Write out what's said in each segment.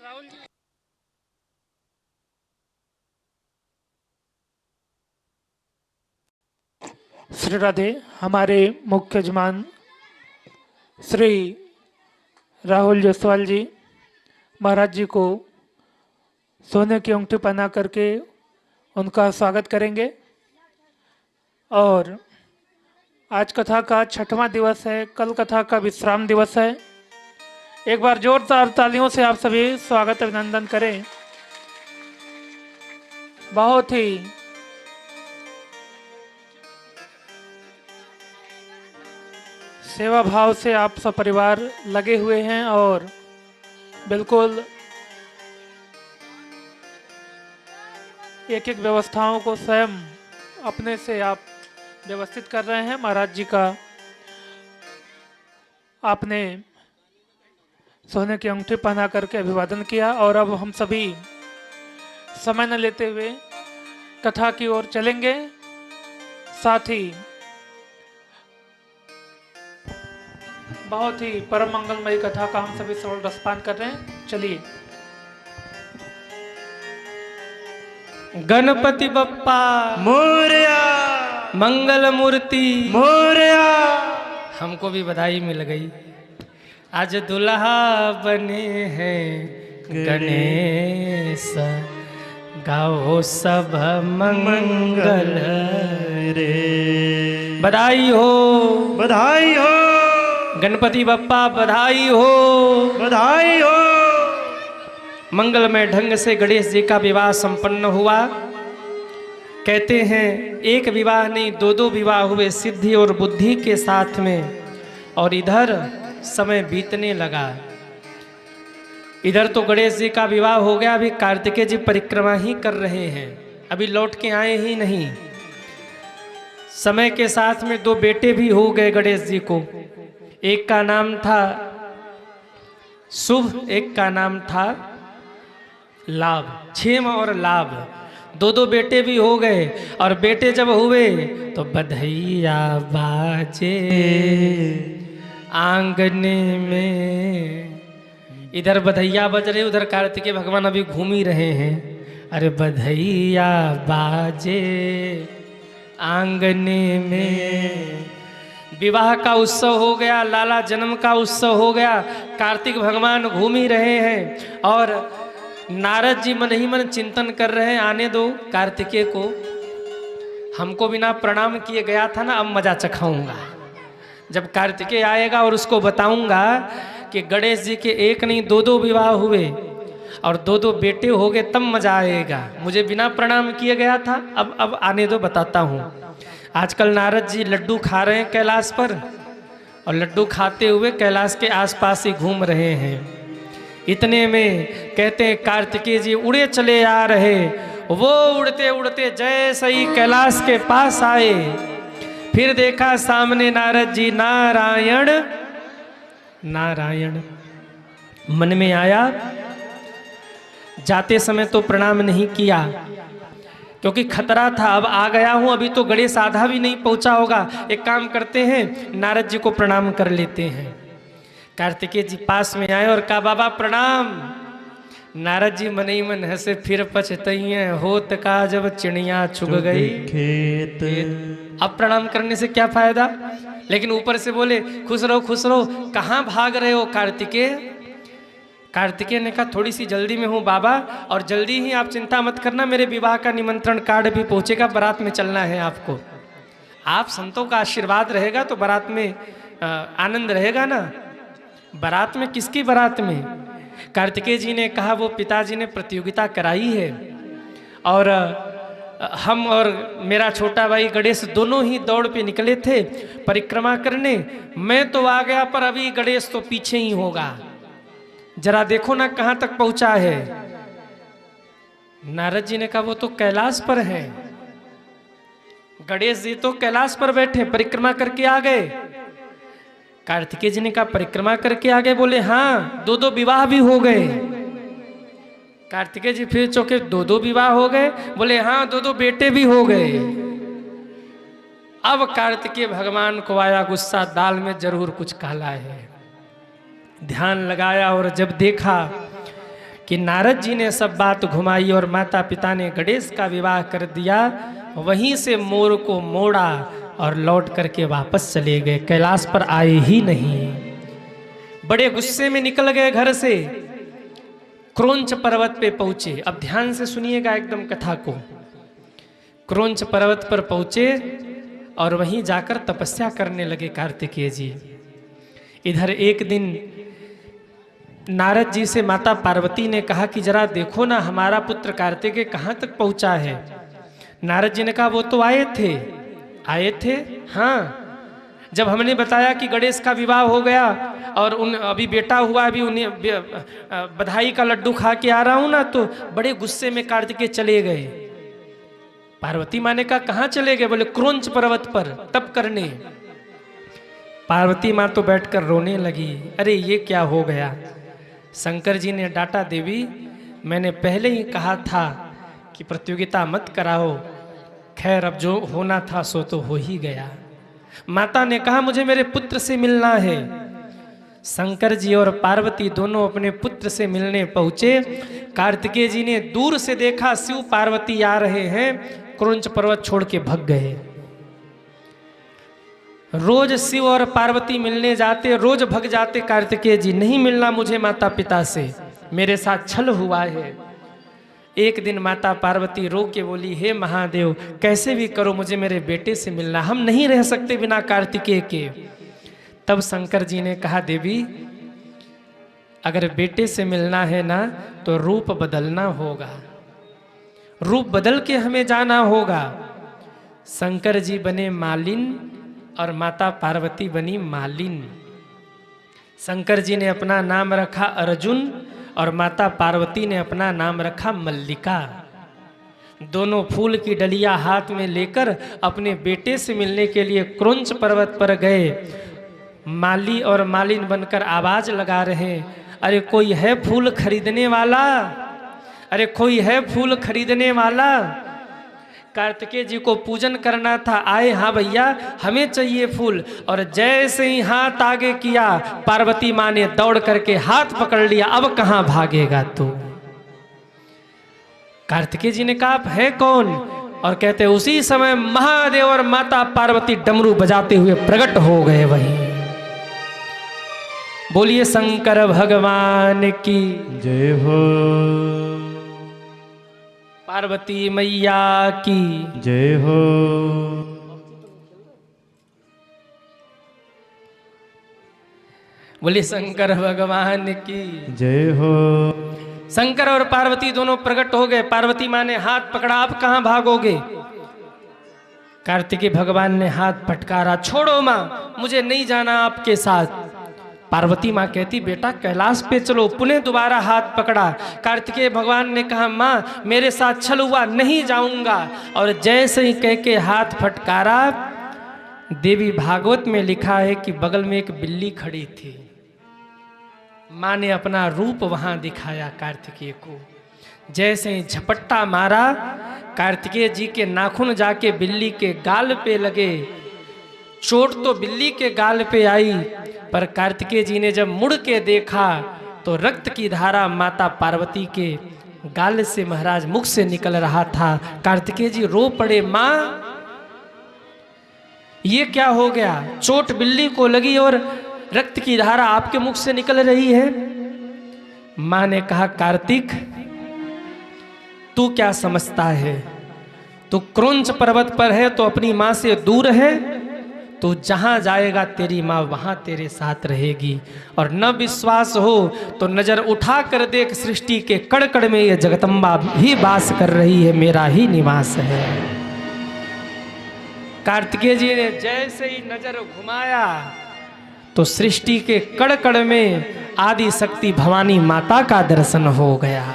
राहुल जी। श्री राधे। हमारे मुख्य यजमान श्री राहुल जायसवाल जी महाराज जी को सोने की अंगूठी पहना करके उनका स्वागत करेंगे। और आज कथा का 6वां दिवस है, कल कथा का विश्राम दिवस है। एक बार जोरदार तालियों से आप सभी स्वागत अभिनंदन करें। बहुत ही सेवा भाव से आप सब परिवार लगे हुए हैं और बिल्कुल एक एक व्यवस्थाओं को स्वयं अपने से आप व्यवस्थित कर रहे हैं। महाराज जी का आपने सोने की अंगूठी पहना करके अभिवादन किया और अब हम सभी समय न लेते हुए कथा की ओर चलेंगे। साथ ही बहुत ही परम मंगलमयी कथा का हम सभी श्रवण रसपान कर रहे हैं। चलिए। गणपति बप्पा मोरया, मंगल मूर्ति मोरया। हमको भी बधाई मिल गई। आज दुल्हा बने हैं गणेश, गाओ सब मंगल रे। बधाई हो, बधाई हो, गणपति बप्पा बधाई हो, बधाई हो। मंगलमय ढंग से गणेश जी का विवाह संपन्न हुआ। कहते हैं एक विवाह नहीं, दो विवाह हुए, सिद्धि और बुद्धि के साथ में। और इधर समय बीतने लगा। इधर तो गणेश जी का विवाह हो गया, अभी कार्तिकेय जी परिक्रमा ही कर रहे हैं, अभी लौट के आए ही नहीं। समय के साथ में 2 बेटे भी हो गए गणेश जी को। एक का नाम था शुभ, एक का नाम था लाभ, क्षेम और लाभ। 2 बेटे भी हो गए। और बेटे जब हुए तो बधैया बाजे आंगने में। इधर बधैया बज रहे, उधर कार्तिकेय भगवान अभी घूम ही रहे हैं। अरे बधैया बाजे आंगने में। विवाह का उत्सव हो गया, लाला जन्म का उत्सव हो गया। कार्तिक भगवान घूम ही रहे हैं और नारद जी मन ही मन चिंतन कर रहे हैं, आने दो कार्तिकेय को, हमको बिना प्रणाम किए गया था ना, अब मजा चखाऊंगा। जब कार्तिकेय आएगा और उसको बताऊंगा कि गणेश जी के एक नहीं 2 विवाह हुए और 2 बेटे हो गए, तब मजा आएगा। मुझे बिना प्रणाम किए गया था, अब आने दो, बताता हूँ। आजकल नारद जी लड्डू खा रहे हैं कैलाश पर, और लड्डू खाते हुए कैलाश के आसपास ही घूम रहे हैं। इतने में कहते हैं कार्तिकेय जी उड़े चले आ रहे। वो उड़ते उड़ते जैसे ही कैलाश के पास आए, फिर देखा सामने नारद जी, नारायण नारायण मन में आया। जाते समय तो प्रणाम नहीं किया क्योंकि खतरा था, अब आ गया हूं, अभी तो गणेश आधा भी नहीं पहुंचा होगा। एक काम करते हैं, नारद जी को प्रणाम कर लेते हैं। कार्तिकेय जी पास में आए और कहा बाबा प्रणाम। नारद जी मन ही मन हंसे, फिर पछतइए होत का जब चिड़िया चुग गई खेत। अब प्रणाम करने से क्या फायदा। लेकिन ऊपर से बोले खुश रहो खुश रहो। कहाँ भाग रहे हो कार्तिकेय। कार्तिकेय ने कहा थोड़ी सी जल्दी में हूँ बाबा, और जल्दी ही, आप चिंता मत करना, मेरे विवाह का निमंत्रण कार्ड भी पहुँचेगा, बारात में चलना है आपको। आप संतों का आशीर्वाद रहेगा तो बारात में आनंद रहेगा ना। बारात में, किसकी बारात में। कार्तिकेय जी ने कहा वो पिताजी ने प्रतियोगिता कराई है और हम और मेरा छोटा भाई गणेश दोनों ही दौड़ पे निकले थे परिक्रमा करने। मैं तो आ गया पर अभी गणेश तो पीछे ही होगा, जरा देखो ना कहाँ तक पहुंचा है। नारद जी ने कहा वो तो कैलाश पर है। गणेश जी तो कैलाश पर बैठे, परिक्रमा करके आ गए। कार्तिकेय जी ने कहा परिक्रमा करके आ गए। बोले हाँ, 2 विवाह भी हो गए। कार्तिकेय जी फिर चौके, 2 विवाह हो गए। बोले हाँ, 2 बेटे भी हो गए। अब कार्तिकेय भगवान को आया गुस्सा, दाल में जरूर कुछ काला है। ध्यान लगाया और जब देखा कि नारद जी ने सब बात घुमाई और माता पिता ने गणेश का विवाह कर दिया। वहीं से मोर को मोड़ा और लौट करके वापस चले गए, कैलाश पर आए ही नहीं। बड़े गुस्से में निकल गए घर से, क्रोंच पर्वत पे पहुंचे। अब ध्यान से सुनिएगा एकदम कथा को। क्रोंच पर्वत पर पहुंचे और वहीं जाकर तपस्या करने लगे कार्तिकेय जी। इधर एक दिन नारद जी से माता पार्वती ने कहा कि जरा देखो ना हमारा पुत्र कार्तिकेय कहाँ तक पहुंचा है। नारद जी ने कहा वो तो आए थे हाँ, जब हमने बताया कि गणेश का विवाह हो गया और उन अभी बेटा हुआ, अभी उन्हें बधाई का लड्डू खा के आ रहा हूं ना, तो बड़े गुस्से में कार्तिकेय चले गए। पार्वती माँ ने कहा कहाँ चले गए? बोले क्रोंच पर्वत पर तप करने। पार्वती माँ तो बैठकर रोने लगी, अरे ये क्या हो गया। शंकर जी ने डांटा, देवी मैंने पहले ही कहा था कि प्रतियोगिता मत कराओ, खैर अब जो होना था सो तो हो ही गया। माता ने कहा मुझे मेरे पुत्र से मिलना है। शंकर जी और पार्वती दोनों अपने पुत्र से मिलने पहुंचे। कार्तिकेय जी ने दूर से देखा शिव पार्वती आ रहे हैं, क्रोंच पर्वत छोड़ के भग गए। रोज शिव और पार्वती मिलने जाते, रोज भग जाते कार्तिकेय जी, नहीं मिलना मुझे माता पिता से, मेरे साथ छल हुआ है। एक दिन माता पार्वती रो के बोली, हे महादेव कैसे भी करो मुझे मेरे बेटे से मिलना, हम नहीं रह सकते बिना कार्तिकेय के। तब शंकर जी ने कहा, देवी अगर बेटे से मिलना है ना तो रूप बदलना होगा, रूप बदल के हमें जाना होगा। शंकर जी बने मालिन और माता पार्वती बनी मालिन। शंकर जी ने अपना नाम रखा अर्जुन और माता पार्वती ने अपना नाम रखा मल्लिका। दोनों फूल की डलिया हाथ में लेकर अपने बेटे से मिलने के लिए क्रोंच पर्वत पर गए। माली और मालिन बनकर आवाज लगा रहे हैं, अरे कोई है फूल खरीदने वाला, अरे कोई है फूल खरीदने वाला। कार्तिकेय जी को पूजन करना था, आए हाँ भैया हमें चाहिए फूल। और जैसे ही हाथ आगे किया पार्वती माँ ने दौड़ करके हाथ पकड़ लिया, अब कहाँ भागेगा तू। कार्तिकेय जी ने कहा आप है कौन? और कहते उसी समय महादेव और माता पार्वती डमरू बजाते हुए प्रकट हो गए वहीं। बोलिए शंकर भगवान की जय हो, पार्वती मैया की जय हो। बोलिए शंकर भगवान की जय हो। शंकर और पार्वती दोनों प्रकट हो गए। पार्वती माँ ने हाथ पकड़ा, आप कहां भागोगे? कार्तिकेय भगवान ने हाथ फटकारा, छोड़ो माँ मुझे नहीं जाना आपके साथ। पार्वती माँ कहती बेटा कैलाश पे चलो। पुनः दोबारा हाथ पकड़ा। कार्तिकेय भगवान ने कहा माँ मेरे साथ छल हुआ, नहीं जाऊंगा। और जैसे ही कह के हाथ फटकारा, देवी भागवत में लिखा है कि बगल में एक बिल्ली खड़ी थी। माँ ने अपना रूप वहां दिखाया कार्तिकेय को। जैसे ही झपट्टा मारा, कार्तिकेय जी के नाखून जाके बिल्ली के गाल पे लगे। चोट तो बिल्ली के गाल पे आई, पर कार्तिकेय जी ने जब मुड़ के देखा तो रक्त की धारा माता पार्वती के गाल से महाराज मुख से निकल रहा था। कार्तिकेय जी रो पड़े, माँ ये क्या हो गया? चोट बिल्ली को लगी और रक्त की धारा आपके मुख से निकल रही है। माँ ने कहा कार्तिक तू क्या समझता है? तू क्रोंच पर्वत पर है तो अपनी माँ से दूर है, तो जहां जाएगा तेरी माँ वहां तेरे साथ रहेगी। और न विश्वास हो तो नजर उठा कर देख, सृष्टि के कण कण में ये जगदम्बा ही वास कर रही है, मेरा ही निवास है। कार्तिकेय जी ने जैसे ही नजर घुमाया तो सृष्टि के कण कण में आदि शक्ति भवानी माता का दर्शन हो गया।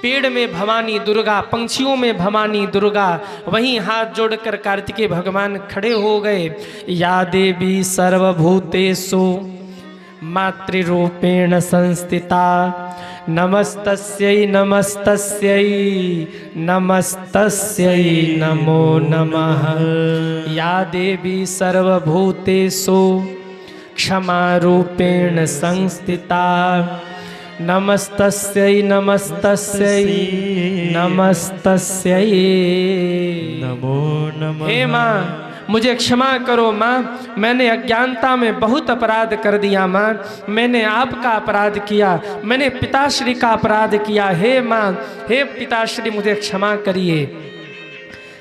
पेड़ में भवानी दुर्गा, पंछियों में भवानी दुर्गा। वहीं हाथ जोड़कर कार्तिकेय भगवान खड़े हो गए। या देवी सर्वभूतेषु मातृरूपेण संस्थिता, नमस्तस्यै नमस्तस्यै नमस्तस्यै नमो नमः। या देवी सर्वभूतेषु क्षमारूपेण संस्थिता, नमस्तस्यै नमस्तस्यै नमस्तस्यै। नमो नमः। हे माँ मुझे क्षमा करो माँ, मैंने अज्ञानता में बहुत अपराध कर दिया माँ, मैंने आपका अपराध किया, मैंने पिताश्री का अपराध किया। हे माँ, हे पिताश्री मुझे क्षमा करिए।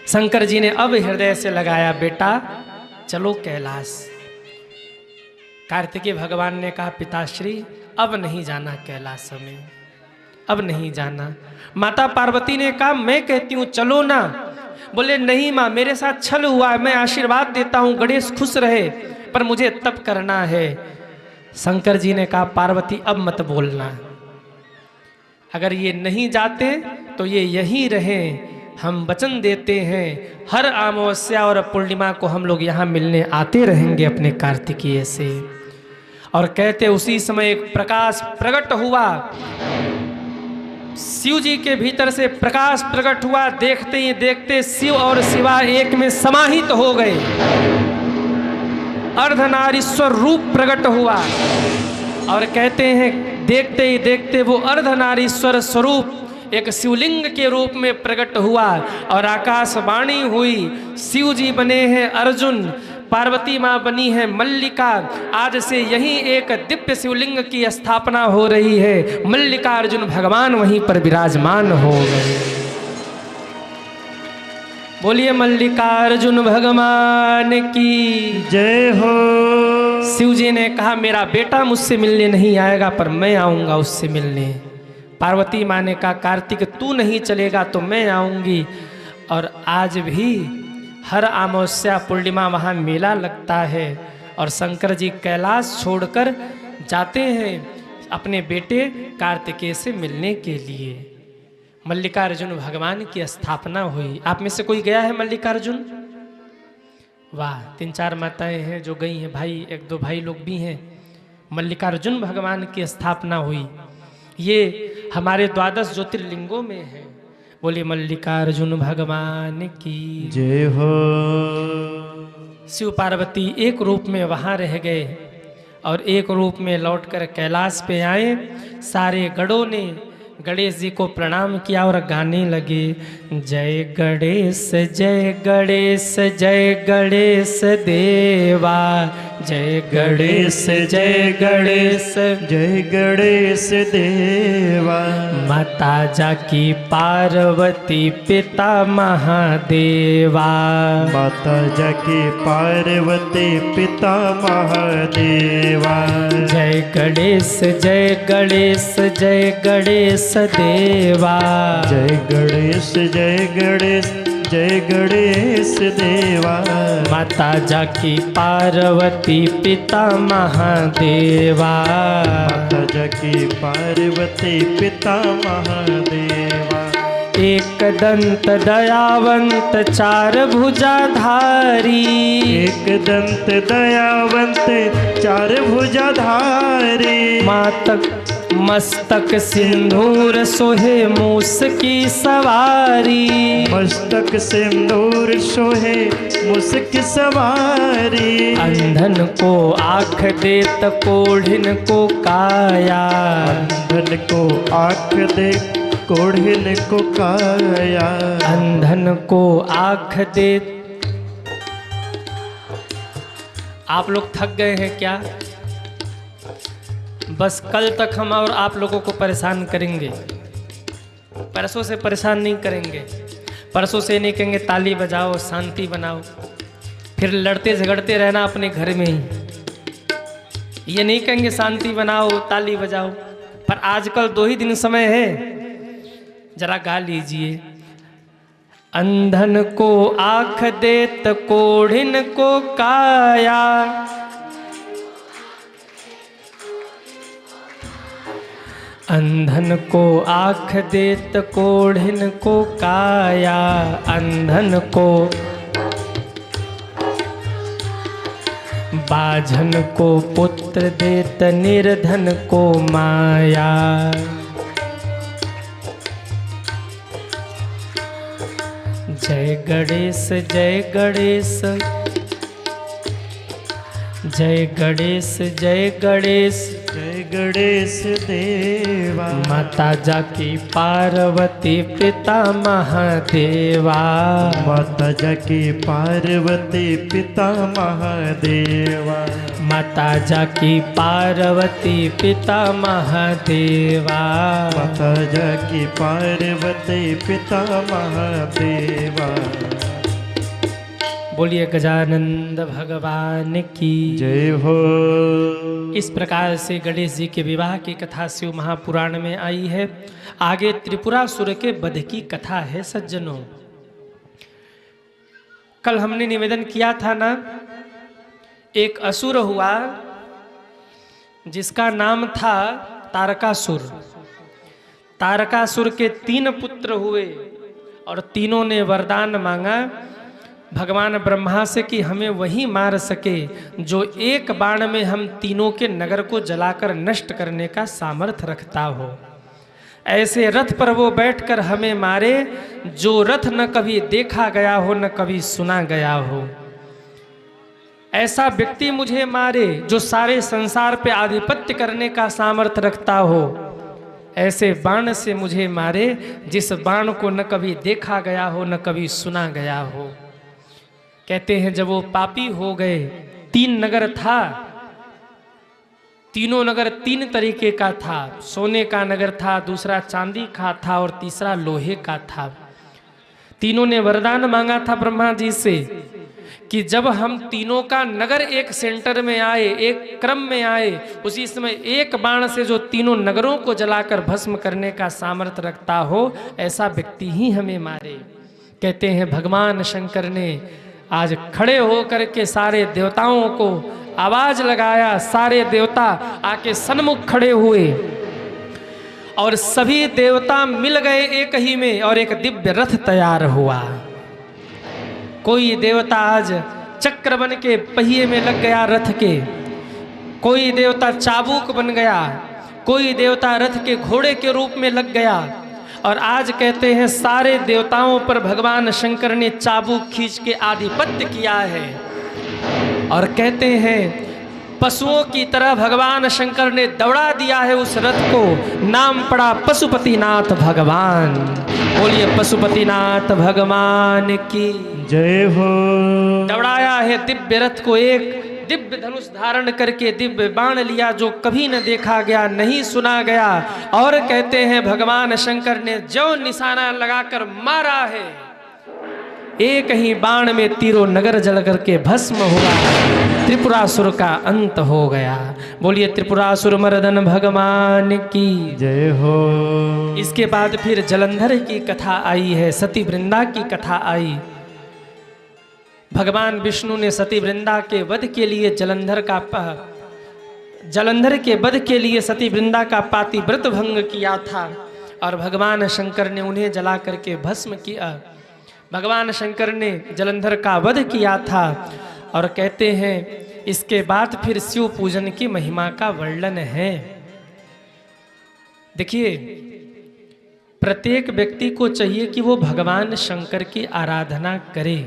शंकर जी ने अब हृदय से लगाया, बेटा चलो कैलाश। कार्तिकेय भगवान ने कहा, पिताश्री अब नहीं जाना कैलाश में, अब नहीं जाना। माता पार्वती ने कहा, मैं कहती हूँ चलो ना। बोले नहीं माँ, मेरे साथ छल हुआ है, मैं आशीर्वाद देता हूँ गणेश खुश रहे, पर मुझे तप करना है। शंकर जी ने कहा, पार्वती अब मत बोलना, अगर ये नहीं जाते तो ये यहीं रहें। हम वचन देते हैं हर अमावस्या और पूर्णिमा को हम लोग यहाँ मिलने आते रहेंगे अपने कार्तिकेय से। और कहते उसी समय एक प्रकाश प्रकट हुआ, शिव जी के भीतर से प्रकाश प्रकट हुआ। देखते ही देखते शिव और शिवा एक में समाहित हो गए, अर्धनारीश्वर रूप प्रकट हुआ। और कहते हैं देखते ही देखते वो अर्धनारीश्वर स्वरूप एक शिवलिंग के रूप में प्रकट हुआ और आकाशवाणी हुई। शिव जी बने हैं अर्जुन, पार्वती माँ बनी है मल्लिका। आज से यही एक दिव्य शिवलिंग की स्थापना हो रही है। मल्लिकार्जुन भगवान वहीं पर विराजमान हो गए। बोलिए मल्लिकार्जुन भगवान की जय हो। शिव जी ने कहा, मेरा बेटा मुझसे मिलने नहीं आएगा, पर मैं आऊंगा उससे मिलने। पार्वती माँ ने कहा, कार्तिक तू नहीं चलेगा तो मैं आऊंगी। और आज भी हर अमावस्या पूर्णिमा वहाँ मेला लगता है और शंकर जी कैलाश छोड़कर जाते हैं अपने बेटे कार्तिकेय से मिलने के लिए। मल्लिकार्जुन भगवान की स्थापना हुई। आप में से कोई गया है मल्लिकार्जुन? वाह, 3-4 माताएं हैं जो गई हैं, भाई 1-2 भाई लोग भी हैं। मल्लिकार्जुन भगवान की स्थापना हुई। ये हमारे 12 ज्योतिर्लिंगों में है। बोले मल्लिकार्जुन भगवान की जय हो। शिव पार्वती एक रूप में वहाँ रह गए और एक रूप में लौटकर कैलाश पे आए। सारे गणों ने गणेश जी को प्रणाम किया और गाने लगे, जय गणेश जय गणेश जय गणेश देवा, जय गणेश जय गणेश जय गणेश देवा। माता जाकी पार्वती पिता महादेवा, माता जाकी पार्वती पिता महादेवा। जय गणेश जय गणेश जय गणेश देवा, जय गणेश जय गणेश जय गणेश देवा। माता जाकी पार्वती पिता महादेवा, माता जाकी पार्वती पिता महादेवा। एक दंत दयावंत चार भुजाधारी, एक दंत दयावंत चार भुजाधारी। मातक मस्तक सिंदूर सोहे मूस की सवारी, मस्तक सिंदूर सोहे मुस्क सवारी। अंधन को आँख देत कोढ़िन को काया, अंधन को आँख दे कोढ़िन को काया। अंधन को आँख दे। आप लोग थक गए हैं क्या? बस कल तक हम और आप लोगों को परेशान करेंगे, परसों से परेशान नहीं करेंगे। परसों से नहीं कहेंगे ताली बजाओ शांति बनाओ, फिर लड़ते झगड़ते रहना अपने घर में ही। ये नहीं कहेंगे शांति बनाओ ताली बजाओ, पर आजकल 2 ही दिन समय है, जरा गा लीजिए। अंधन को आँख देत कोढ़िन को काया, अंधन को आँख देत कोढ़िन को काया। अंधन को बाझन को पुत्र देत निर्धन को माया। जय गणेश जय गणेश जय गणेश जय गणेश जय गणेश देवा। माता जाकी पार्वती पिता महादेवा। माता जाकी पार्वती पिता महादेवा। माता जाकी पार्वती पिता महादेवा। माता जाकी पार्वती पिता महादेवा। बोलिए गजानंद भगवान की जय हो। इस प्रकार से गणेश जी के विवाह की कथा शिव महापुराण में आई है। आगे त्रिपुरासुर के वध की कथा है सज्जनों। कल हमने निवेदन किया था ना, एक असुर हुआ जिसका नाम था तारकासुर। तारकासुर के 3 पुत्र हुए और तीनों ने वरदान मांगा भगवान ब्रह्मा से कि हमें वही मार सके जो एक बाण में हम तीनों के नगर को जलाकर नष्ट करने का सामर्थ्य रखता हो। ऐसे रथ पर वो बैठकर हमें मारे जो रथ न कभी देखा गया हो न कभी सुना गया हो। ऐसा व्यक्ति मुझे मारे जो सारे संसार पे आधिपत्य करने का सामर्थ्य रखता हो। ऐसे बाण से मुझे मारे जिस बाण को न कभी देखा गया हो न कभी सुना गया हो। कहते हैं जब वो पापी हो गए, 3 नगर था, तीनों नगर 3 तरीके का था। सोने का नगर था, दूसरा चांदी का था और तीसरा लोहे का था। तीनों ने वरदान मांगा था ब्रह्मा जी से कि जब हम तीनों का नगर एक सेंटर में आए, एक क्रम में आए, उसी समय एक बाण से जो तीनों नगरों को जलाकर भस्म करने का सामर्थ्य रखता हो, ऐसा व्यक्ति ही हमें मारे। कहते हैं भगवान शंकर ने आज खड़े होकर के सारे देवताओं को आवाज लगाया। सारे देवता आके सन्मुख खड़े हुए और सभी देवता मिल गए एक ही में और एक दिव्य रथ तैयार हुआ। कोई देवता आज चक्र बन के पहिए में लग गया रथ के, कोई देवता चाबुक बन गया, कोई देवता रथ के घोड़े के रूप में लग गया। और आज कहते हैं सारे देवताओं पर भगवान शंकर ने चाबुक खींच के आधिपत्य किया है। और कहते हैं पशुओं की तरह भगवान शंकर ने दौड़ा दिया है उस रथ को। नाम पड़ा पशुपतिनाथ भगवान। बोलिए पशुपतिनाथ भगवान की जय हो। दौड़ाया है दिव्य रथ को, एक दिव्य धनुष धारण करके दिव्य बाण लिया जो कभी न देखा गया, नहीं सुना गया। और कहते हैं भगवान शंकर ने जो निशाना लगाकर मारा है, एक ही बाण में तीनों नगर जल करके भस्म हुआ। त्रिपुरासुर का अंत हो गया। बोलिए त्रिपुरासुर मर्दन भगवान की जय हो। इसके बाद फिर जलंधर की कथा आई है, सती वृंदा की कथा आई। भगवान विष्णु ने सती वृंदा के वध के लिए जलंधर के वध के लिए सती वृंदा का पातिव्रत भंग किया था और भगवान शंकर ने उन्हें जला करके भस्म किया। भगवान शंकर ने जलंधर का वध किया था। और कहते हैं इसके बाद फिर शिव पूजन की महिमा का वर्णन है। देखिए प्रत्येक व्यक्ति को चाहिए कि वो भगवान शंकर की आराधना करे।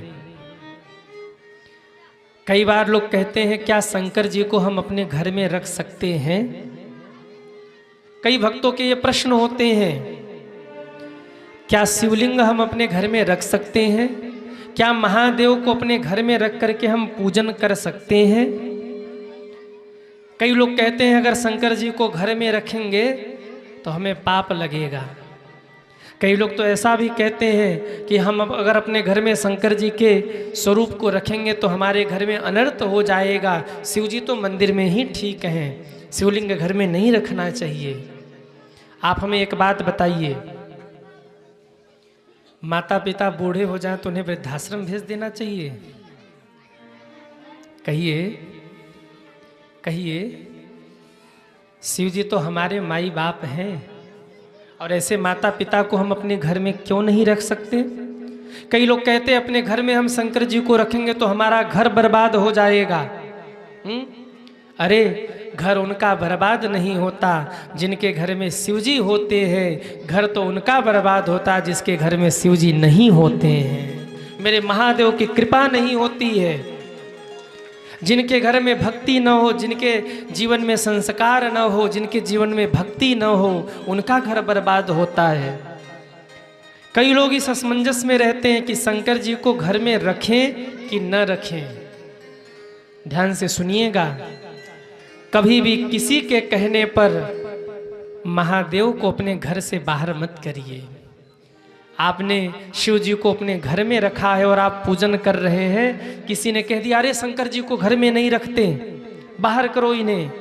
कई बार लोग कहते हैं क्या शंकर जी को हम अपने घर में रख सकते हैं? कई भक्तों के ये प्रश्न होते हैं, क्या शिवलिंग हम अपने घर में रख सकते हैं? क्या महादेव को अपने घर में रख करके हम पूजन कर सकते हैं? कई लोग कहते हैं अगर शंकर जी को घर में रखेंगे तो हमें पाप लगेगा। कई लोग तो ऐसा भी कहते हैं कि हम अगर अपने घर में शंकर जी के स्वरूप को रखेंगे तो हमारे घर में अनर्थ हो जाएगा। शिव जी तो मंदिर में ही ठीक हैं, शिवलिंग घर में नहीं रखना चाहिए। आप हमें एक बात बताइए, माता पिता बूढ़े हो जाएं तो उन्हें वृद्धाश्रम भेज देना चाहिए? कहिए कहिए। शिव जी तो हमारे माई बाप हैं और ऐसे माता पिता को हम अपने घर में क्यों नहीं रख सकते? कई लोग कहते हैं अपने घर में हम शंकर जी को रखेंगे तो हमारा घर बर्बाद हो जाएगा। अरे घर उनका बर्बाद नहीं होता जिनके घर में शिवजी होते हैं, घर तो उनका बर्बाद होता जिसके घर में शिवजी नहीं होते हैं। मेरे महादेव की कृपा नहीं होती है। जिनके घर में भक्ति न हो, जिनके जीवन में संस्कार न हो, जिनके जीवन में भक्ति न हो, उनका घर बर्बाद होता है। कई लोग इस असमंजस में रहते हैं कि शंकर जी को घर में रखें कि न रखें। ध्यान से सुनिएगा, कभी भी किसी के कहने पर महादेव को अपने घर से बाहर मत करिए। आपने शिव जी को अपने घर में रखा है और आप पूजन कर रहे हैं, किसी ने कह दिया अरे शंकर जी को घर में नहीं रखते, बाहर करो इन्हें,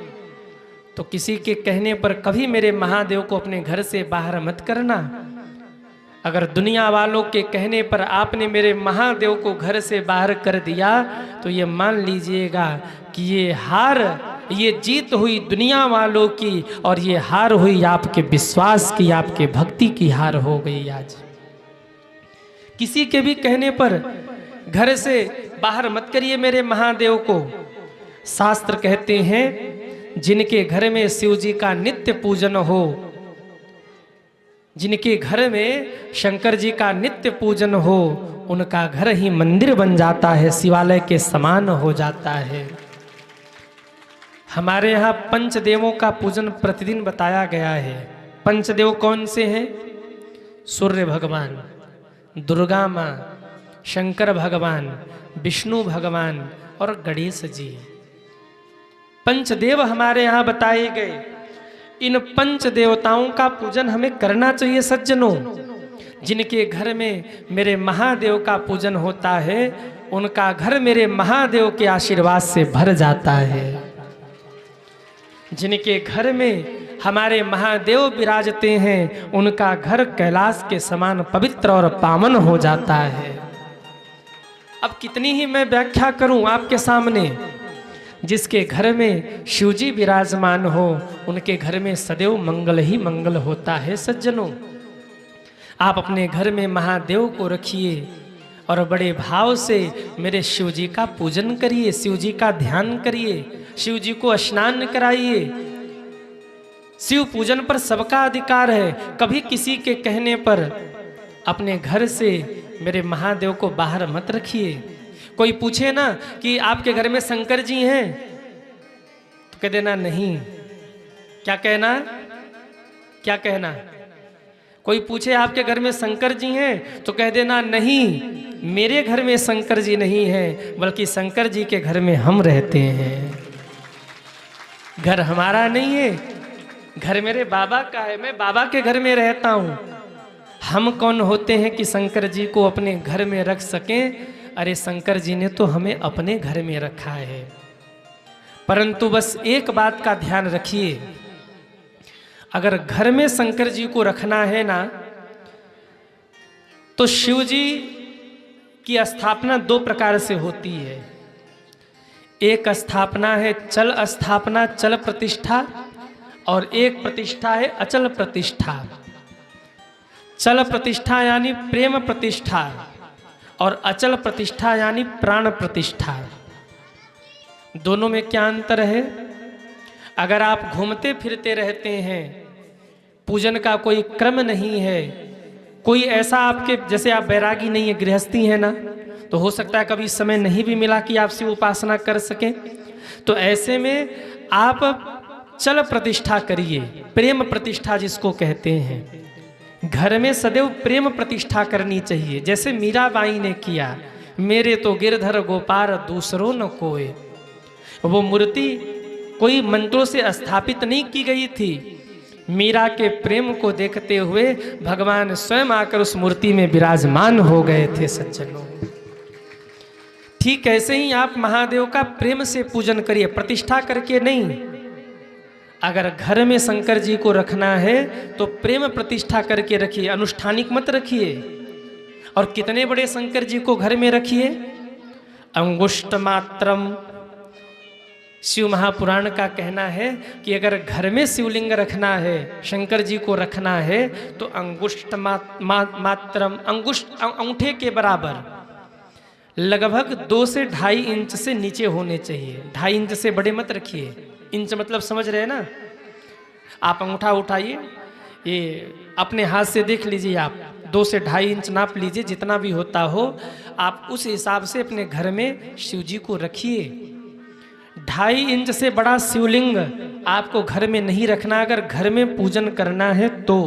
तो किसी के कहने पर कभी मेरे महादेव को अपने घर से बाहर मत करना। अगर दुनिया वालों के कहने पर आपने मेरे महादेव को घर से बाहर कर दिया तो ये मान लीजिएगा कि ये हार, ये जीत हुई दुनिया वालों की और ये हार हुई आपके विश्वास की, आपके भक्ति की हार हो गई। आज किसी के भी कहने पर घर से बाहर मत करिए मेरे महादेव को। शास्त्र कहते हैं जिनके घर में शिव जी का नित्य पूजन हो, जिनके घर में शंकर जी का नित्य पूजन हो, उनका घर ही मंदिर बन जाता है, शिवालय के समान हो जाता है। हमारे यहाँ पंचदेवों का पूजन प्रतिदिन बताया गया है। पंचदेव कौन से हैं? सूर्य भगवान, दुर्गा माँ, शंकर भगवान, विष्णु भगवान और गणेश जी। पंचदेव हमारे यहाँ बताए गए। इन पंच देवताओं का पूजन हमें करना चाहिए सज्जनों। जिनके घर में मेरे महादेव का पूजन होता है, उनका घर मेरे महादेव के आशीर्वाद से भर जाता है। जिनके घर में हमारे महादेव विराजते हैं, उनका घर कैलाश के समान पवित्र और पावन हो जाता है। अब कितनी ही मैं व्याख्या करूं आपके सामने। जिसके घर में शिवजी विराजमान हो, उनके घर में सदैव मंगल ही मंगल होता है सज्जनों। आप अपने घर में महादेव को रखिए और बड़े भाव से मेरे शिवजी का पूजन करिए, शिवजी का ध्यान करिए, शिवजी को स्नान कराइए। शिव पूजन पर सबका अधिकार है। कभी किसी के कहने पर अपने घर से मेरे महादेव को बाहर मत रखिए। कोई पूछे ना कि आपके घर में शंकर जी हैं, तो कह देना नहीं। क्या कहना? क्या कहना? कोई पूछे आपके घर में शंकर जी हैं, तो कह देना नहीं, मेरे घर में शंकर जी नहीं है, बल्कि शंकर जी के घर में हम रहते हैं। घर हमारा नहीं है, घर मेरे बाबा का है, मैं बाबा के घर में रहता हूँ। हम कौन होते हैं कि शंकर जी को अपने घर में रख सकें? अरे शंकर जी ने तो हमें अपने घर में रखा है। परंतु बस एक बात का ध्यान रखिए, अगर घर में शंकर जी को रखना है ना, तो शिव जी की स्थापना दो प्रकार से होती है। एक स्थापना है चल स्थापना, चल प्रतिष्ठा, और एक प्रतिष्ठा है अचल प्रतिष्ठा। चल प्रतिष्ठा यानी प्रेम प्रतिष्ठा, और अचल प्रतिष्ठा यानी प्राण प्रतिष्ठा। दोनों में क्या अंतर है? अगर आप घूमते फिरते रहते हैं, पूजन का कोई क्रम नहीं है, कोई ऐसा आपके जैसे आप बैरागी नहीं है, गृहस्थी है ना, तो हो सकता है कभी समय नहीं भी मिला कि आपसे उपासना कर सकें, तो ऐसे में आप चल प्रतिष्ठा करिए, प्रेम प्रतिष्ठा जिसको कहते हैं। घर में सदैव प्रेम प्रतिष्ठा करनी चाहिए, जैसे मीराबाई ने किया, मेरे तो गिरधर गोपाल दूसरों न कोई। वो मूर्ति कोई मंत्रों से स्थापित नहीं की गई थी। मीरा के प्रेम को देखते हुए भगवान स्वयं आकर उस मूर्ति में विराजमान हो गए थे सज्जनों। ठीक ऐसे ही आप महादेव का प्रेम से पूजन करिए, प्रतिष्ठा करके नहीं। अगर घर में शंकर जी को रखना है तो प्रेम प्रतिष्ठा करके रखिए, अनुष्ठानिक मत रखिए। और कितने बड़े शंकर जी को घर में रखिए? अंगुष्ठ मात्रम। शिव महापुराण का कहना है कि अगर घर में शिवलिंग रखना है, शंकर जी को रखना है, तो अंगुष्ठ मात्रम, अंगुष्ठ अंगूठे के बराबर, लगभग 2 से 2.5 इंच से नीचे होने चाहिए। 2.5 इंच से बड़े मत रखिए। इंच मतलब समझ रहे हैं ना? आप अंगूठा उठाइए, ये अपने हाथ से देख लीजिए, आप 2 से 2.5 इंच नाप लीजिए, जितना भी होता हो आप उस हिसाब से अपने घर में शिव जी को रखिए। 2.5 इंच से बड़ा शिवलिंग आपको घर में नहीं रखना अगर घर में पूजन करना है तो।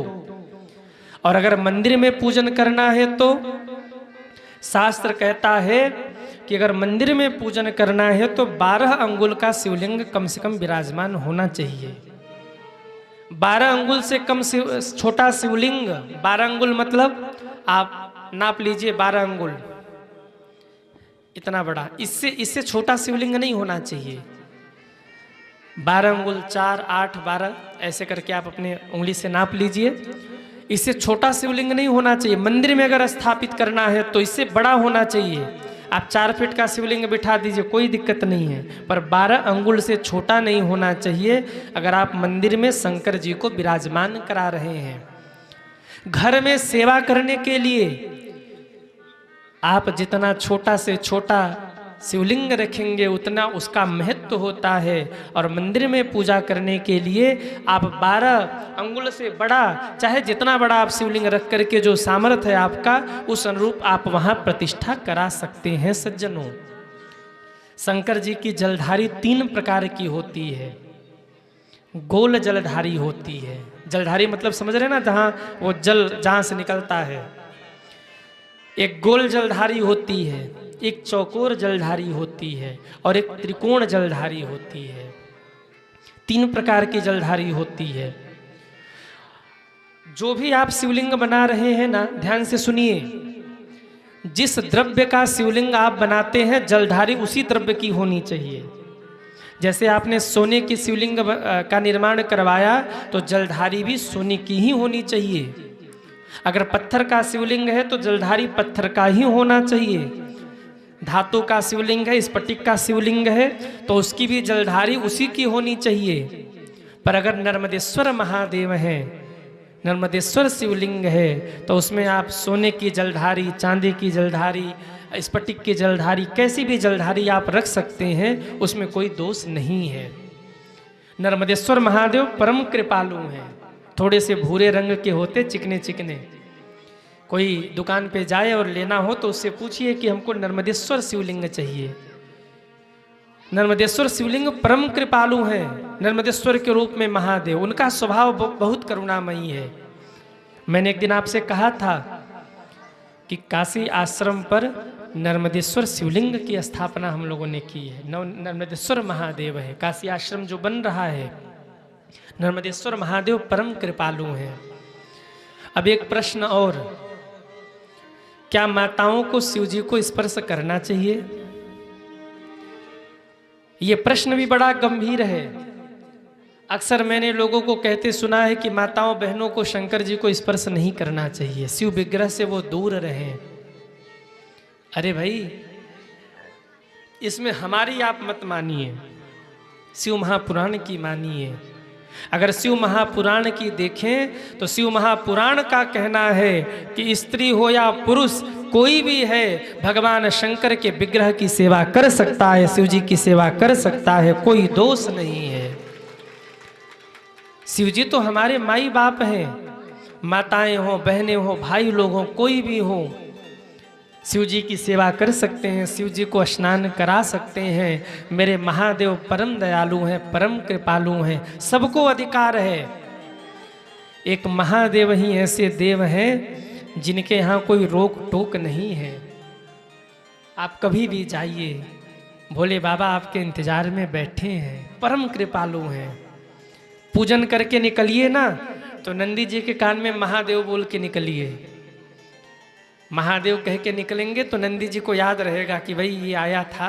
और अगर मंदिर में पूजन करना है तो शास्त्र कहता है कि अगर मंदिर में पूजन करना है तो 12 अंगुल का शिवलिंग कम से कम विराजमान होना चाहिए। 12 अंगुल से कम छोटा शिवलिंग, 12 अंगुल मतलब आप नाप लीजिए 12 अंगुल, इतना बड़ा, इससे छोटा शिवलिंग नहीं होना चाहिए। 12 अंगुल 4, 8, 12 ऐसे करके आप अपने उंगली से नाप लीजिए। इससे छोटा शिवलिंग नहीं होना चाहिए। मंदिर में अगर स्थापित करना है तो इससे बड़ा होना चाहिए। आप 4 फीट का शिवलिंग बिठा दीजिए, कोई दिक्कत नहीं है, पर 12 अंगुल से छोटा नहीं होना चाहिए अगर आप मंदिर में शंकर जी को विराजमान करा रहे हैं। घर में सेवा करने के लिए आप जितना छोटा से छोटा शिवलिंग रखेंगे उतना उसका महत्व होता है। और मंदिर में पूजा करने के लिए आप 12 अंगुल से बड़ा, चाहे जितना बड़ा आप शिवलिंग रख करके जो सामर्थ्य है आपका उस अनुरूप आप वहाँ प्रतिष्ठा करा सकते हैं। सज्जनों, शंकर जी की जलधारी 3 प्रकार की होती है। गोल जलधारी होती है, जलधारी मतलब समझ रहे ना, जहाँ वो जल जहाँ से निकलता है। एक गोल जलधारी होती है, एक चौकोर जलधारी होती है और एक त्रिकोण जलधारी होती है। 3 प्रकार की जलधारी होती है। जो भी आप शिवलिंग बना रहे हैं ना, ध्यान से सुनिए, जिस द्रव्य का शिवलिंग आप बनाते हैं जलधारी उसी द्रव्य की होनी चाहिए। जैसे आपने सोने की शिवलिंग का निर्माण करवाया तो जलधारी भी सोने की ही होनी चाहिए। अगर पत्थर का शिवलिंग है तो जलधारी पत्थर का ही होना चाहिए। धातु का शिवलिंग है, स्फटिक का शिवलिंग है तो उसकी भी जलधारी उसी की होनी चाहिए। पर अगर नर्मदेश्वर महादेव हैं, नर्मदेश्वर शिवलिंग है तो उसमें आप सोने की जलधारी, चांदी की जलधारी, स्फटिक की जलधारी, कैसी भी जलधारी आप रख सकते हैं, उसमें कोई दोष नहीं है। नर्मदेश्वर महादेव परम कृपालु हैं। थोड़े से भूरे रंग के होते, चिकने चिकने। कोई दुकान पे जाए और लेना हो तो उससे पूछिए कि हमको नर्मदेश्वर शिवलिंग चाहिए। नर्मदेश्वर शिवलिंग परम कृपालु हैं। नर्मदेश्वर के रूप में महादेव, उनका स्वभाव बहुत करुणामयी है। मैंने एक दिन आपसे कहा था कि काशी आश्रम पर नर्मदेश्वर शिवलिंग की स्थापना हम लोगों ने की है। नर्मदेश्वर महादेव है, काशी आश्रम जो बन रहा है, नर्मदेश्वर महादेव परम कृपालु हैं। अब एक प्रश्न और, क्या माताओं को शिव जी को स्पर्श करना चाहिए? ये प्रश्न भी बड़ा गंभीर है। अक्सर मैंने लोगों को कहते सुना है कि माताओं बहनों को शंकर जी को स्पर्श नहीं करना चाहिए, शिव विग्रह से वो दूर रहें। अरे भाई, इसमें हमारी आप मत मानिए, शिव महापुराण की मानिए। अगर शिव महापुराण की देखें तो शिव महापुराण का कहना है कि स्त्री हो या पुरुष कोई भी है, भगवान शंकर के विग्रह की सेवा कर सकता है, शिव जी की सेवा कर सकता है, कोई दोष नहीं है। शिव जी तो हमारे माई बाप हैं, माताएं हो, बहनें हो, भाई लोग हो, कोई भी हो, शिव जी की सेवा कर सकते हैं, शिव जी को स्नान करा सकते हैं। मेरे महादेव परम दयालु हैं, परम कृपालु हैं, सबको अधिकार है। एक महादेव ही ऐसे देव हैं जिनके यहाँ कोई रोक टोक नहीं है। आप कभी भी जाइए, भोले बाबा आपके इंतजार में बैठे हैं, परम कृपालु हैं। पूजन करके निकलिए ना तो नंदी जी के कान में महादेव बोल के निकलिए। महादेव कह के निकलेंगे तो नंदी जी को याद रहेगा कि भाई ये आया था।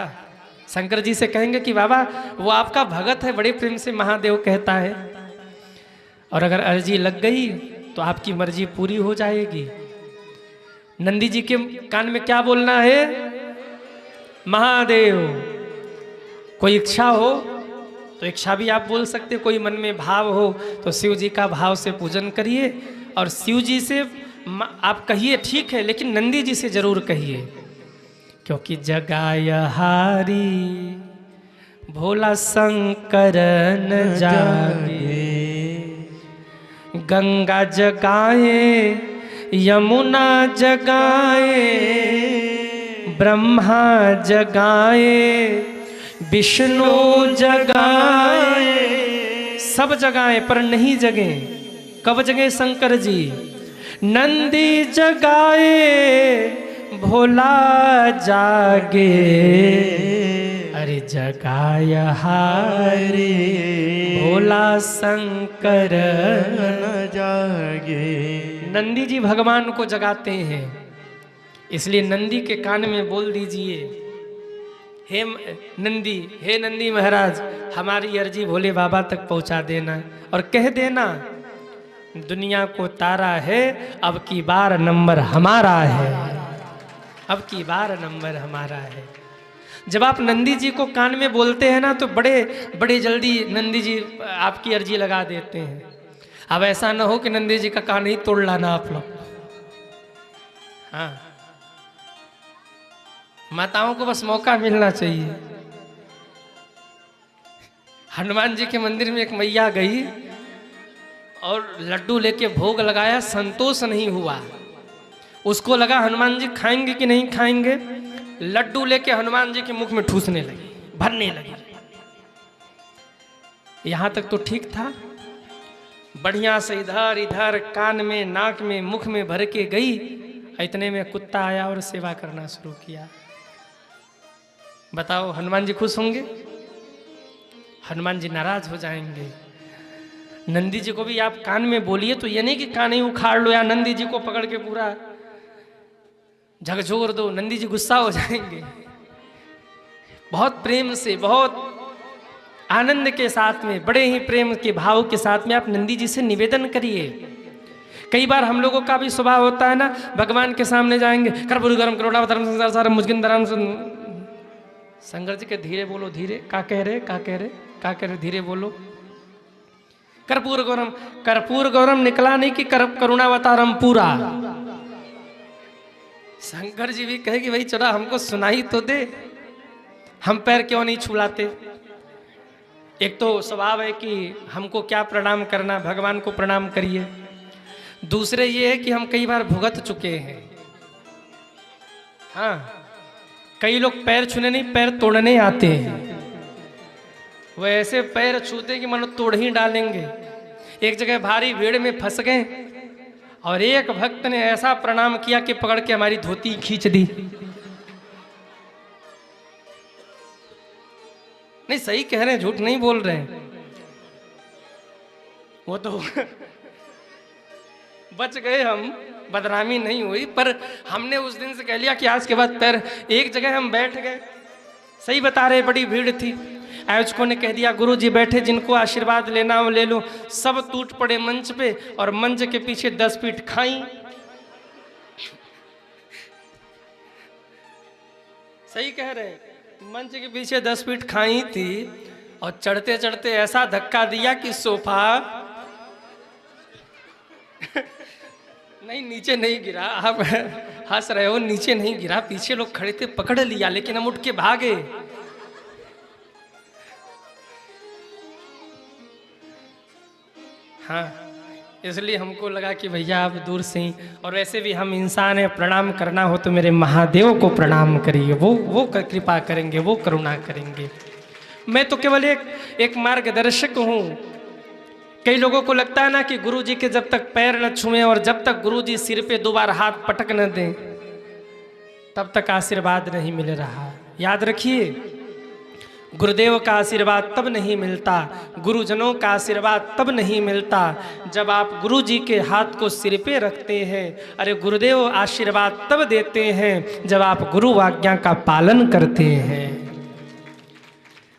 शंकर जी से कहेंगे कि बाबा वो आपका भगत है, बड़े प्रेम से महादेव कहता है। और अगर अर्जी लग गई तो आपकी मर्जी पूरी हो जाएगी। नंदी जी के कान में क्या बोलना है? महादेव। कोई इच्छा हो तो इच्छा भी आप बोल सकते, कोई मन में भाव हो तो शिव जी का भाव से पूजन करिए। और शिव जी से आप कहिए ठीक है, लेकिन नंदी जी से जरूर कहिए, क्योंकि जगाय हारी भोला शंकर न जागे, गंगा जगाए यमुना जगाए, ब्रह्मा जगाए विष्णु जगाए, सब जगाए पर नहीं जगे। कब जगे शंकर जी? नंदी जगाए भोला जागे, अरे जगाया हारे भोला शंकर न जागे। नंदी जी भगवान को जगाते हैं, इसलिए नंदी के कान में बोल दीजिए, हे नंदी महाराज, हमारी अर्जी भोले बाबा तक पहुंचा देना और कह देना दुनिया को तारा है, अब की बार नंबर हमारा है, अब की बार नंबर हमारा है। जब आप नंदी जी को कान में बोलते हैं ना तो बड़े जल्दी नंदी जी आपकी अर्जी लगा देते हैं। अब ऐसा ना हो कि नंदी जी का कान ही तोड़ लाना आप लोग। हाँ, माताओं को बस मौका मिलना चाहिए। हनुमान जी के मंदिर में एक मैया गई और लड्डू लेके भोग लगाया, संतोष नहीं हुआ। उसको लगा हनुमान जी खाएंगे कि नहीं खाएंगे, लड्डू लेके हनुमान जी के मुख में ठूसने लगी, भरने लगी। यहां तक तो ठीक था, बढ़िया से इधर इधर कान में, नाक में, मुख में भर के गई। इतने में कुत्ता आया और सेवा करना शुरू किया। बताओ हनुमान जी खुश होंगे? हनुमान जी नाराज हो जाएंगे। नंदी जी को भी आप कान में बोलिए तो ये नहीं कि कान ही उखाड़ लो या नंदी जी को पकड़ के पूरा झकझोर दो, नंदी जी गुस्सा हो जाएंगे। बहुत प्रेम से, बहुत आनंद के साथ में, बड़े ही प्रेम के भाव के साथ में आप नंदी जी से निवेदन करिए। कई बार हम लोगों का भी स्वभाव होता है ना, भगवान के सामने जाएंगे, कर्पूर गरम करोड़ा धर्म संसार सारा मुझकिन धर्म। शंकर जी के धीरे बोलो, धीरे का कह रहे धीरे बोलो। कर्पूर गौरम निकला नहीं कि करुणावतारम पूरा। शंकर जी भी कहे कि भाई चला हमको सुनाई तो दे, हम पैर क्यों नहीं छुलाते। एक तो स्वभाव है कि हमको क्या प्रणाम करना, भगवान को प्रणाम करिए। दूसरे ये है कि हम कई बार भुगत चुके हैं। हाँ, कई लोग पैर छूने नहीं, पैर तोड़ने आते हैं। वो ऐसे पैर छूते कि मानो तोड़ ही डालेंगे। एक जगह भारी भीड़ में फंस गए और एक भक्त ने ऐसा प्रणाम किया कि पकड़ के हमारी धोती खींच दी। नहीं, सही कह रहे हैं, झूठ नहीं बोल रहे हैं। वो तो बच गए हम, बदनामी नहीं हुई, पर हमने उस दिन से कह लिया कि आज के बाद पैर। एक जगह हम बैठ गए, सही बता रहे, बड़ी भीड़ थी। आयोजकों ने कह दिया गुरु जी बैठे, जिनको आशीर्वाद लेना हो ले लो। सब टूट पड़े मंच पे और मंच के पीछे 10 फीट खाई। सही कह रहे, मंच के पीछे 10 फीट खाई थी और चढ़ते चढ़ते ऐसा धक्का दिया कि सोफा नहीं, नीचे नहीं गिरा। आप हंस रहे हो, नीचे नहीं गिरा, पीछे लोग खड़े थे, पकड़ लिया, लेकिन हम उठ के भागे। हाँ, इसलिए हमको लगा कि भैया आप दूर से ही, और वैसे भी हम इंसान हैं, प्रणाम करना हो तो मेरे महादेव को प्रणाम करिए, वो कृपा करेंगे, वो करुणा करेंगे। मैं तो केवल एक मार्गदर्शक हूँ। कई लोगों को लगता है ना कि गुरुजी के जब तक पैर न छुएं और जब तक गुरुजी सिर पे 2 बार हाथ पटक न दें तब तक आशीर्वाद नहीं मिल रहा। याद रखिए, गुरुदेव का आशीर्वाद तब नहीं मिलता, गुरुजनों का आशीर्वाद तब नहीं मिलता जब आप गुरुजी के हाथ को सिर पे रखते हैं। अरे गुरुदेव आशीर्वाद तब देते हैं जब आप गुरु आज्ञा का पालन करते हैं।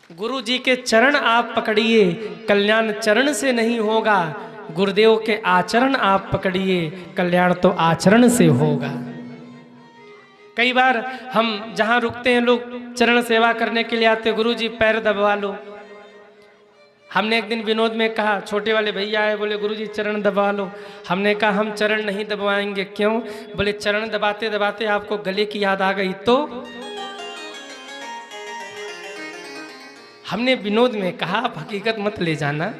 गुरु जी के चरण आप पकड़िए, कल्याण चरण से नहीं होगा। गुरुदेव के आचरण आप पकड़िए, कल्याण तो आचरण से होगा। कई बार हम जहाँ रुकते हैं, लोग चरण सेवा करने के लिए आते, गुरु जी पैर दबवा लो। हमने एक दिन विनोद में कहा, छोटे वाले भैया आए, बोले गुरु जी चरण दबा लो। हमने कहा हम चरण नहीं दबवाएंगे। क्यों? बोले चरण दबाते दबाते आपको गले की याद आ गई तो। हमने विनोद में कहा, आप हकीकत मत ले जाना,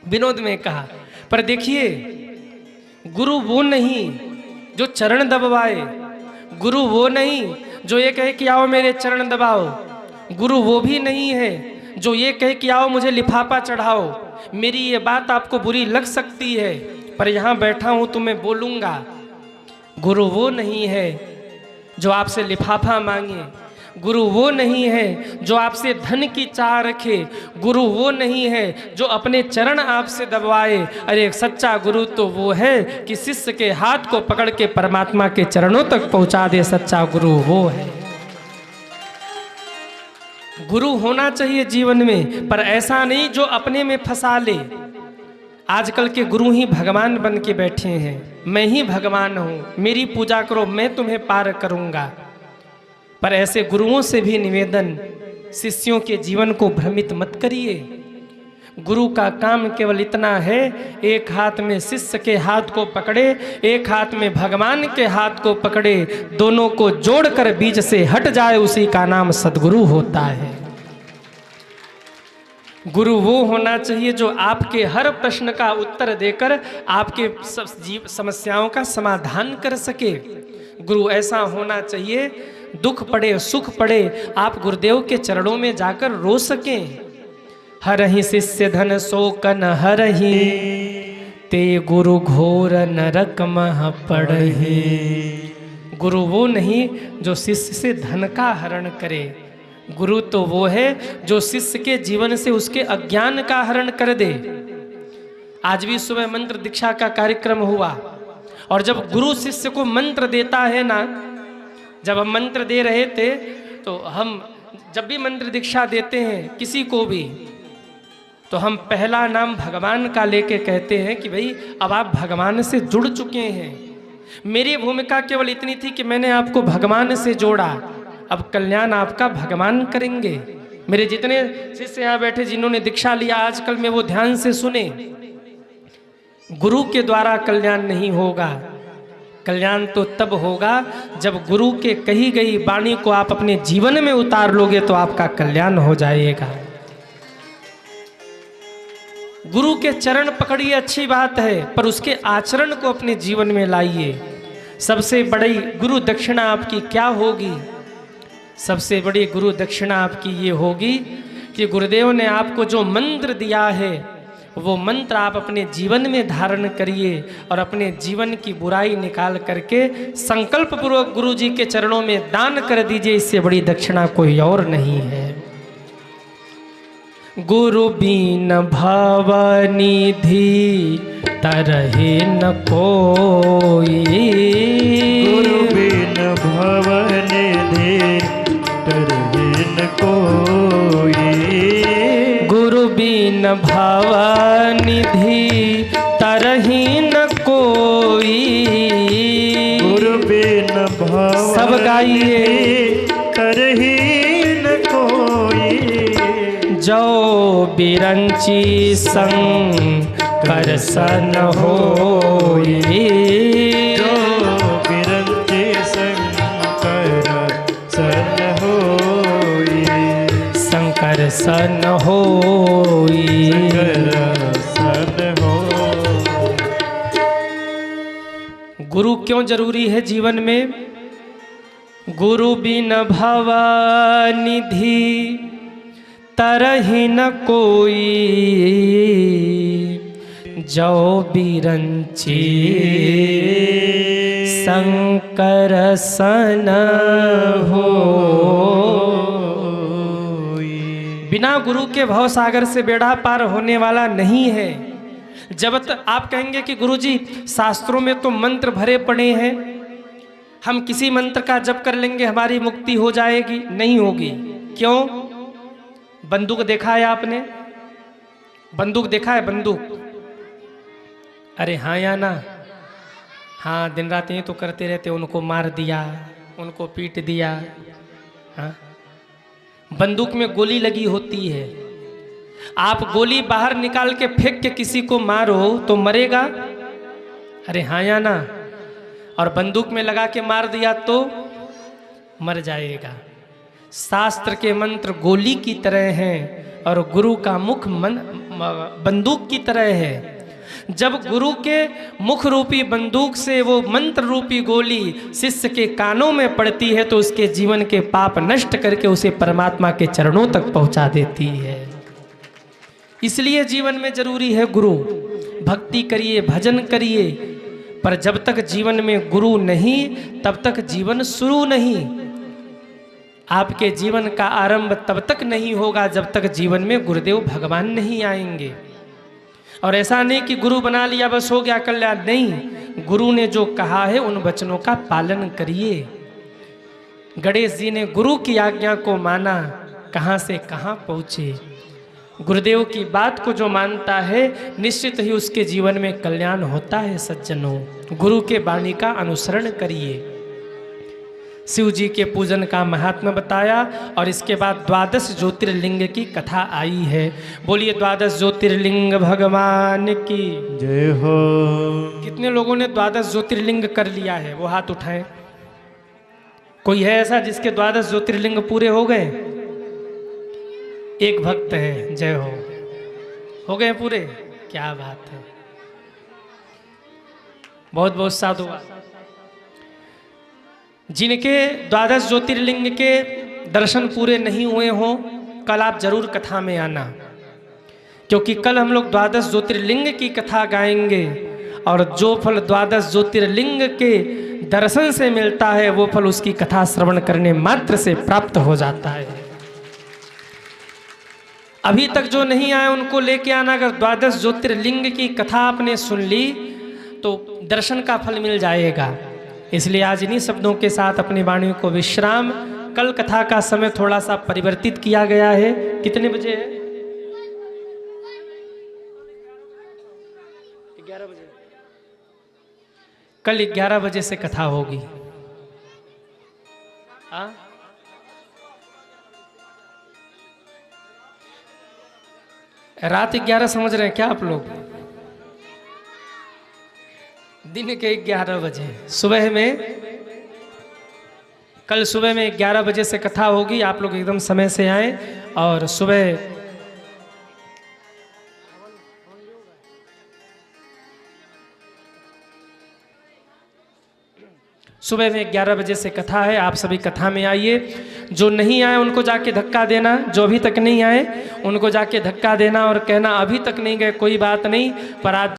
विनोद में कहा। पर देखिए, गुरु वो नहीं जो चरण दबवाए, गुरु वो नहीं जो ये कहे कि आओ मेरे चरण दबाओ। गुरु वो भी नहीं है जो ये कहे कि आओ मुझे लिफाफा चढ़ाओ, मेरी ये बात आपको बुरी लग सकती है पर यहाँ बैठा हूँ तो मैं बोलूँगा। गुरु वो नहीं है जो आपसे लिफाफा मांगे, गुरु वो नहीं है जो आपसे धन की चाह रखे, गुरु वो नहीं है जो अपने चरण आपसे दबवाए। अरे एक सच्चा गुरु तो वो है कि शिष्य के हाथ को पकड़ के परमात्मा के चरणों तक पहुंचा दे, सच्चा गुरु वो है। गुरु होना चाहिए जीवन में, पर ऐसा नहीं जो अपने में फंसा ले। आजकल के गुरु ही भगवान बन के बैठे हैं, मैं ही भगवान हूँ, मेरी पूजा करो मैं तुम्हें पार करूँगा। पर ऐसे गुरुओं से भी निवेदन, शिष्यों के जीवन को भ्रमित मत करिए। गुरु का काम केवल इतना है, एक हाथ में शिष्य के हाथ को पकड़े, एक हाथ में भगवान के हाथ को पकड़े, दोनों को जोड़कर बीच से हट जाए, उसी का नाम सद्गुरु होता है। गुरु वो होना चाहिए जो आपके हर प्रश्न का उत्तर देकर आपके समस्याओं का समाधान कर सके। गुरु ऐसा होना चाहिए, दुख पड़े सुख पड़े आप गुरुदेव के चरणों में जाकर रो सकें। हरहि शिष्य धन शोकन हरहि, ते गुरु घोर नरक मह पड़हि। गुरु वो नहीं जो शिष्य से धन का हरण करे, गुरु तो वो है जो शिष्य के जीवन से उसके अज्ञान का हरण कर दे। आज भी सुबह मंत्र दीक्षा का कार्यक्रम हुआ, और जब गुरु शिष्य को मंत्र देता है ना, जब हम मंत्र दे रहे थे तो हम जब भी मंत्र दीक्षा देते हैं किसी को भी, तो हम पहला नाम भगवान का लेके कहते हैं कि भाई अब आप भगवान से जुड़ चुके हैं। मेरी भूमिका केवल इतनी थी कि मैंने आपको भगवान से जोड़ा, अब कल्याण आपका भगवान करेंगे। मेरे जितने शिष्य यहाँ बैठे जिन्होंने दीक्षा लिया आजकल में, वो ध्यान से सुने, गुरु के द्वारा कल्याण नहीं होगा। कल्याण तो तब होगा जब गुरु के कही गई वाणी को आप अपने जीवन में उतार लोगे तो आपका कल्याण हो जाएगा। गुरु के चरण पकड़िए अच्छी बात है, पर उसके आचरण को अपने जीवन में लाइए। सबसे बड़ी गुरु दक्षिणा आपकी क्या होगी? सबसे बड़ी गुरु दक्षिणा आपकी ये होगी कि गुरुदेव ने आपको जो मंत्र दिया है वो मंत्र आप अपने जीवन में धारण करिए और अपने जीवन की बुराई निकाल करके संकल्प पूर्वक गुरु जी के चरणों में दान कर दीजिए। इससे बड़ी दक्षिणा कोई और नहीं है। गुरु बीन भवनिधि तरहि न कोई, गुरु बिन भवनिधि तरहि न कोई, गुरु बीन भवनिधि तरहि न कोई, गुरु बिन सब गाइए। तरहि न कोई, जो बिरंची शंकर सन होई, जो बिरंची शंकर सन होई, शंकर सन होई। सन हो। गुरु क्यों जरूरी है जीवन में? गुरु बिन भवनिधि तरहि न कोई, जो बिरंची शंकर सन हो। बिना गुरु के भव सागर से बेड़ा पार होने वाला नहीं है। जब तक आप कहेंगे कि गुरुजी शास्त्रों में तो मंत्र भरे पड़े हैं, हम किसी मंत्र का जप कर लेंगे हमारी मुक्ति हो जाएगी, नहीं होगी। क्यों? बंदूक देखा है आपने? बंदूक देखा है? बंदूक, अरे हाँ या ना? हाँ, दिन रात ये तो करते रहते, उनको मार दिया, उनको पीट दिया। हाँ, बंदूक में गोली लगी होती है, आप गोली बाहर निकाल के फेंक के किसी को मारो तो मरेगा? अरे हाँ या ना? और बंदूक में लगा के मार दिया तो मर जाएगा। शास्त्र के मंत्र गोली की तरह हैं और गुरु का मुख बंदूक की तरह है। जब गुरु के मुख रूपी बंदूक से वो मंत्र रूपी गोली शिष्य के कानों में पड़ती है तो उसके जीवन के पाप नष्ट करके उसे परमात्मा के चरणों तक पहुंचा देती है। इसलिए जीवन में जरूरी है गुरु। भक्ति करिए, भजन करिए, पर जब तक जीवन में गुरु नहीं तब तक जीवन शुरू नहीं। आपके जीवन का आरंभ तब तक नहीं होगा जब तक जीवन में गुरुदेव भगवान नहीं आएंगे। और ऐसा नहीं कि गुरु बना लिया बस हो गया कल्याण, नहीं, गुरु ने जो कहा है उन वचनों का पालन करिए। गणेश जी ने गुरु की आज्ञा को माना, कहाँ से कहाँ पहुँचे। गुरुदेव की बात को जो मानता है निश्चित ही उसके जीवन में कल्याण होता है। सज्जनों, गुरु के वाणी का अनुसरण करिए। शिव जी के पूजन का महात्मा बताया और इसके बाद द्वादश ज्योतिर्लिंग की कथा आई है। बोलिए द्वादश ज्योतिर्लिंग भगवान की जय हो। कितने लोगों ने द्वादश ज्योतिर्लिंग कर लिया है वो हाथ उठाएं। कोई है ऐसा जिसके द्वादश ज्योतिर्लिंग पूरे हो गए? एक भक्त है, जय हो गए पूरे? क्या बात है, बहुत बहुत साधुवाद। जिनके द्वादश ज्योतिर्लिंग के दर्शन पूरे नहीं हुए हों, कल आप जरूर कथा में आना, क्योंकि कल हम लोग द्वादश ज्योतिर्लिंग की कथा गाएंगे और जो फल द्वादश ज्योतिर्लिंग के दर्शन से मिलता है वो फल उसकी कथा श्रवण करने मात्र से प्राप्त हो जाता है। अभी तक जो नहीं आए उनको लेके आना। अगर द्वादश ज्योतिर्लिंग की कथा आपने सुन ली तो दर्शन का फल मिल जाएगा। इसलिए आज इन्हीं शब्दों के साथ अपनी वाणी को विश्राम। कल कथा का समय थोड़ा सा परिवर्तित किया गया है। कितने बजे है? 11 बजे। कल 11 बजे से कथा होगी। रात 11 समझ रहे हैं क्या आप लोग? दिन के 11 बजे। सुबह में, कल सुबह में 11 बजे से कथा होगी। आप लोग एकदम समय से आए और सुबह में 11 बजे से कथा है। आप सभी कथा में आइए। जो नहीं आए उनको जाके धक्का देना, जो अभी तक नहीं आए उनको जाके धक्का देना और कहना अभी तक नहीं गए कोई बात नहीं, पर आज